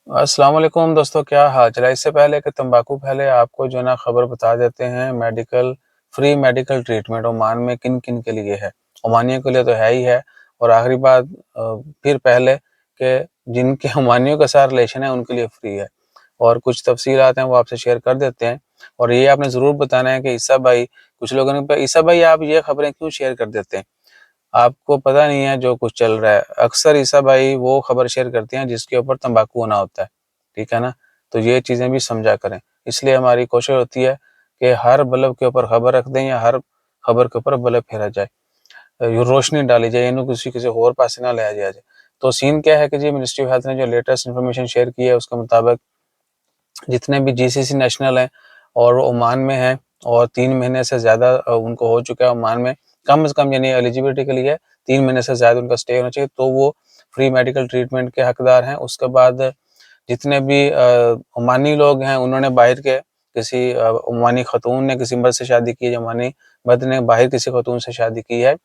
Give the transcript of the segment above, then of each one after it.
अस्सलाम वालेकुम दोस्तों, क्या हाल चाल है। इससे पहले कि तंबाकू फैले, आपको जो ना खबर बता देते हैं फ्री मेडिकल ट्रीटमेंट ओमान में किन किन के लिए है। ओमानियों के लिए तो है ही है। और आखिरी बात फिर पहले कि जिनके ओमानियों के साथ रिलेशन है उनके लिए फ्री है। और कुछ तफसीलात हैं वो आपसे शेयर कर देते हैं। और ये आपने ज़रूर बताना है कि ईसा भाई, कुछ लोगों ने ईसा भाई आप ये खबरें क्यों शेयर कर देते हैं, आपको पता नहीं है जो कुछ चल रहा है। अक्सर ईसा भाई वो खबर शेयर करते हैं जिसके ऊपर तंबाकू होना होता है, ठीक है ना। तो ये चीज़ें भी समझा करें। इसलिए हमारी कोशिश होती है कि हर बल्ब के ऊपर खबर रख दें या हर खबर के ऊपर बल्ब फेरा जाए, रोशनी डाली जाए, इन्हों किसी और पास ना लाया जाए। तो सीन क्या है कि जी मिनिस्ट्री ऑफ हेल्थ ने जो लेटेस्ट इन्फॉर्मेशन शेयर की है उसके मुताबिक जितने भी जीसीसी नेशनल हैं और ओमान में हैं और 3 महीने से ज़्यादा उनको हो चुका है ओमान में, कम से कम यानी एलिजिबिलिटी के लिए 3 महीने से ज़्यादा उनका स्टे होना चाहिए, तो वो फ्री मेडिकल ट्रीटमेंट के हकदार हैं। उसके बाद जितने भी ओमानी लोग हैं उन्होंने बाहर के किसी ओमानी खतून ने किसी मर्द से शादी की है, ओमानी मर्द ने बाहर किसी खतून से शादी की है,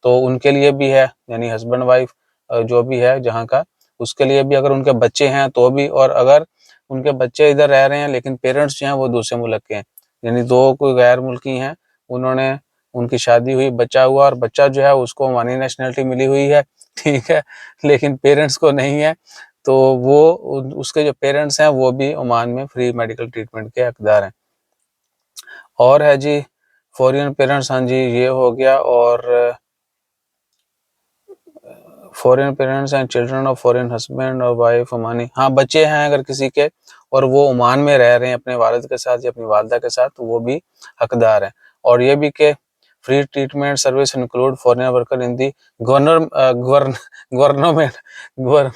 तो उनके लिए भी है, यानी हस्बैंड वाइफ जो भी है जहाँ का, उसके लिए भी। अगर उनके बच्चे हैं तो भी, और अगर उनके बच्चे इधर रह रहे हैं लेकिन पेरेंट्स जो हैं वो दूसरे मुल्क के हैं, यानी 2 कोई गैर मुल्की हैं, उन्होंने उनकी शादी हुई, बच्चा हुआ और बच्चा जो है उसको ओमानी नेशनैलिटी मिली हुई है, ठीक है, लेकिन पेरेंट्स को नहीं है, तो वो उसके जो पेरेंट्स हैं वो भी ओमान में फ्री मेडिकल ट्रीटमेंट के हकदार हैं। और है जी फॉरेन पेरेंट्स, हाँ जी ये हो गया। और foreign parents and children of foreign husband और वाइफ ओमानी, हाँ बच्चे हैं अगर किसी के और वो ओमान में रह रहे हैं अपने वालिद के साथ या अपनी वालदा के साथ, तो वो भी हकदार हैं। और ये भी कि free treatment service include foreign worker in the government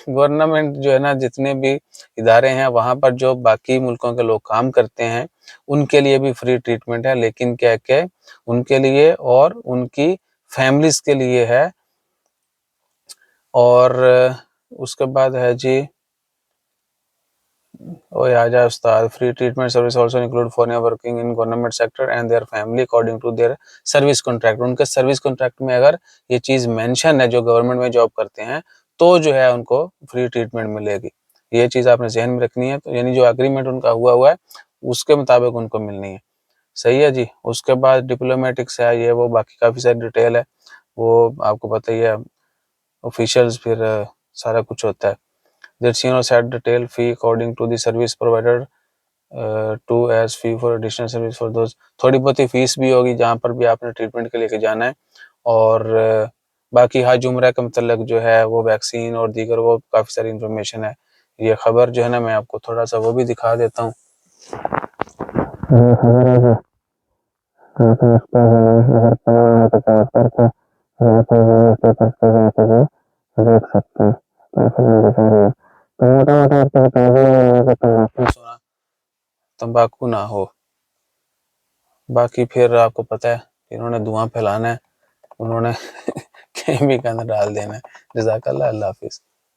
government जो है ना, जितने भी इदारे हैं वहाँ पर जो बाकी मुल्कों के लोग काम करते हैं उनके लिए भी फ्री ट्रीटमेंट है, लेकिन क्या क्या उनके लिए और उनकी फैमिलीज के लिए है। और उसके बाद है जी, ओए आजा उस्ताद, free treatment service also include for working in government sector and their family according to their service contract. उनके सर्विस कॉन्ट्रैक्ट में अगर ये चीज़ मेंशन है, जो गवर्नमेंट में जॉब करते हैं, तो जो है उनको फ्री ट्रीटमेंट मिलेगी। ये चीज़ आपने जहन में रखनी है, तो यानी जो एग्रीमेंट उनका हुआ है उसके मुताबिक उनको मिलनी है। सही है जी। उसके बाद डिप्लोमेटिक्स है, ये वो बाकी काफ़ी सारी डिटेल है, वो आपको पता ही है, ऑफिशियल्स फिर सारा कुछ होता है। That's set detail fee according to the service provider to as fee for additional service for those। थोड़ी बहुत ही फीस भी होगी जहाँ पर भी आपने ट्रीटमेंट के लेके जाना है। और बाकी हज उम्रा के मतलब जो है वो वैक्सीन और दीगर वो काफ़ी सारी इंफॉर्मेशन है। ये खबर जो है ना, मैं आपको थोड़ा सा वो भी दिखा देता हूँ। देख सकते हैं तंबाकू ना हो। बाकी फिर आपको पता है इन्होंने धुआं फैलाना है, उन्होंने केमिकल डाल देना है। जज़ाकल्लाह, अल्लाह हाफिज़।